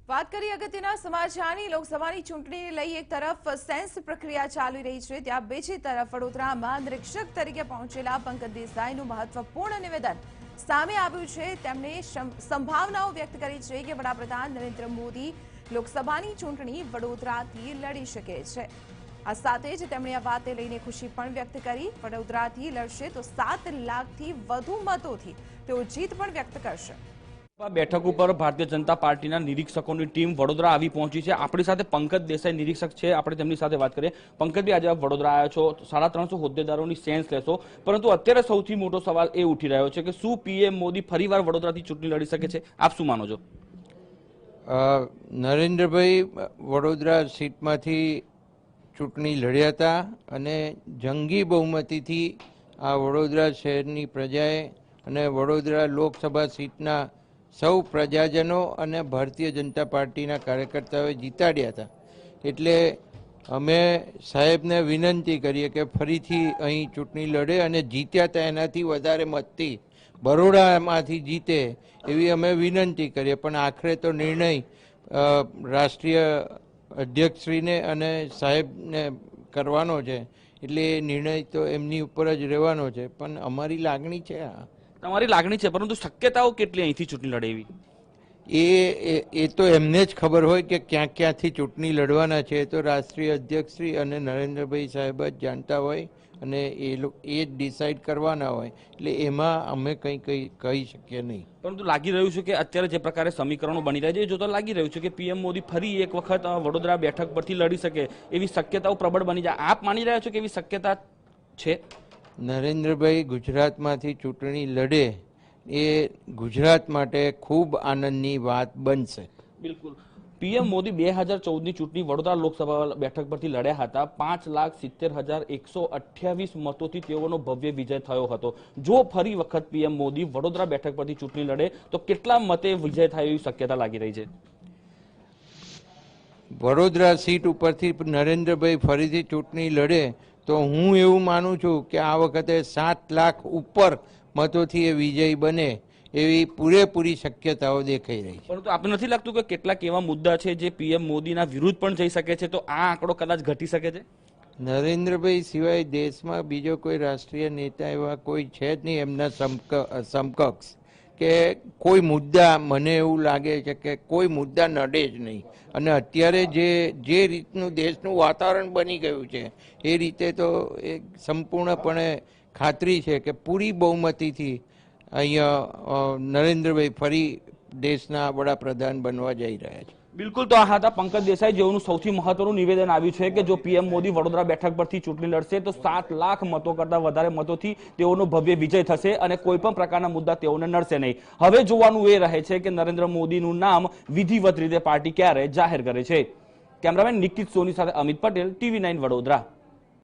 વાત કરી અગત્યના સમાચારની લોકસભાની ચૂંટણીને લઈ એક તરફ સેન્સ પ્રક્રિયા ચાલી રહી છે, ત્યાં બીજી તરફ વડોદરામાં નિરીક્ષક તરીકે પહોંચેલા પંકજ દેસાઈનું મહત્વપૂર્ણ નિવેદન સામે આવ્યું છે। તેમણે સંભાવનાઓ વ્યક્ત કરી છે કે વડાપ્રધાન નરેન્દ્ર મોદી લોકસભાની ચૂંટણી વડોદરાથી લડી શકે છે। આ સાથે જ તેમણે આ વાતને લઈને ખુશી પણ વ્યક્ત કરી। વડોદરાથી લડશે તો 7 લાખથી વધુ મતોથી તેઓ જીત પણ વ્યક્ત કરશે। બેઠક ઉપર ભારતીય જનતા પાર્ટીના નિરીક્ષકોની ટીમ વડોદરા આવી પહોંચી છે। આપણી સાથે પંકજ દેસાઈ નિરીક્ષક છે, આપણે તેમની સાથે વાત કરીએ। પંકજભાઈ, આજે આપ વડોદરા આવ્યા છો, 350 હોદ્દેદારોની સેન્સ લેશો, પરંતુ અત્યારે સૌથી મોટો સવાલ એ ઉઠી રહ્યો છે કે શું પીએમ મોદી ફરીવાર વડોદરાથી ચૂંટણી લડી શકે છે? આપ શું માનો છો? નરેન્દ્રભાઈ વડોદરા સીટમાંથી ચૂંટણી લડ્યા હતા અને જંગી બહુમતીથી આ વડોદરા શહેરની પ્રજાએ અને વડોદરા લોકસભા સીટના સૌ પ્રજાજનો અને ભારતીય જનતા પાર્ટીના કાર્યકર્તાઓએ જીતાડ્યા હતા। એટલે અમે સાહેબને વિનંતી કરીએ કે ફરીથી અહીં ચૂંટણી લડે અને જીત્યા હતા એનાથી વધારે મતથી બરોડામાંથી જીતે એવી અમે વિનંતી કરીએ। પણ આખરે તો નિર્ણય રાષ્ટ્રીય અધ્યક્ષશ્રીને અને સાહેબને કરવાનો છે, એટલે એ નિર્ણય તો એમની ઉપર જ રહેવાનો છે। પણ અમારી લાગણી છે, તમારી લાગણી છે, પરંતુ શક્યતાઓ કેટલી અહીંથી ચૂંટણી લડે એવી? એ તો એમને જ ખબર હોય કે ક્યાંથી ચૂંટણી લડવાના છે। તો રાષ્ટ્રીય અધ્યક્ષશ્રી અને નરેન્દ્રભાઈ સાહેબ જ જાણતા હોય અને એ જ ડિસાઇડ કરવાના હોય, એટલે એમાં અમે કંઈ કહી શકીએ નહીં। પરંતુ લાગી રહ્યું છે કે અત્યારે જે પ્રકારે સમીકરણો બની રહ્યા છે એ જોતા લાગી રહ્યું છે કે પીએમ મોદી ફરી એક વખત વડોદરા બેઠક પરથી લડી શકે એવી શક્યતાઓ પ્રબળ બની જાય। આપ માની રહ્યા છો કે એવી શક્યતા છે? નરેન્દ્રભાઈ ગુજરાતમાંથી ચૂંટણી લડે એ ગુજરાત માટે ખૂબ આનંદની વાત બનશે। બિલકુલ। પીએમ મોદી 2014ની ચૂંટણી વડોદરા લોકસભા બેઠક પરથી લડ્યા હતા। 5,70,128 મતોથી તેઓનો ભવ્ય વિજય થયો હતો। જો ફરી વખત પીએમ મોદી વડોદરા બેઠક પરથી ચૂંટણી લડે તો કેટલા મતે વિજય થાય એવી શક્યતા લાગી રહી છે? વડોદરા સીટ ઉપરથી નરેન્દ્રભાઈ ફરીથી ચૂંટણી લડે તો હું એવું માનું છું કે આ વખતે 7 લાખ ઉપર મતોથી એ વિજય બને એવી પૂરેપૂરી શક્યતાઓ દેખાઈ રહી છે। પરંતુ આપને નથી લાગતું કે કેટલાક એવા મુદ્દા છે જે પીએમ મોદીના વિરુદ્ધ પણ જઈ શકે છે, તો આ આંકડો કદાચ ઘટી શકે છે? નરેન્દ્રભાઈ સિવાય દેશમાં બીજો કોઈ રાષ્ટ્રીય નેતા એવા કોઈ છે જ નહીં એમના સમકક્ષ કે કોઈ મુદ્દા, મને એવું લાગે છે કે કોઈ મુદ્દા નડે જ નહીં। અને અત્યારે જે રીતનું દેશનું વાતાવરણ બની ગયું છે એ રીતે તો એ સંપૂર્ણપણે ખાતરી છે કે પૂરી બહુમતીથી અહીંયા નરેન્દ્રભાઈ ફરી દેશના વડાપ્રધાન બનવા જઈ રહ્યા છે। બિલકુલ। તો આ હતા પંકજ દેસાઈ, જેઓનું સૌથી મહત્વનું નિવેદન આવ્યું છે કે જો પીએમ મોદી વડોદરા બેઠક પરથી ચૂંટણી લડશે તો 7 લાખ મતો કરતા વધારે મતોથી તેઓનો ભવ્ય વિજય થશે અને કોઈ પણ પ્રકારના મુદ્દા તેઓને નડશે નહીં। હવે જોવાનું એ રહે છે કે નરેન્દ્ર મોદીનું નામ વિધિવત રીતે પાર્ટી ક્યારે જાહેર કરે છે। કેમેરામેન નિકિત સોની સાથે અમિત પટેલ, TV9 વડોદરા।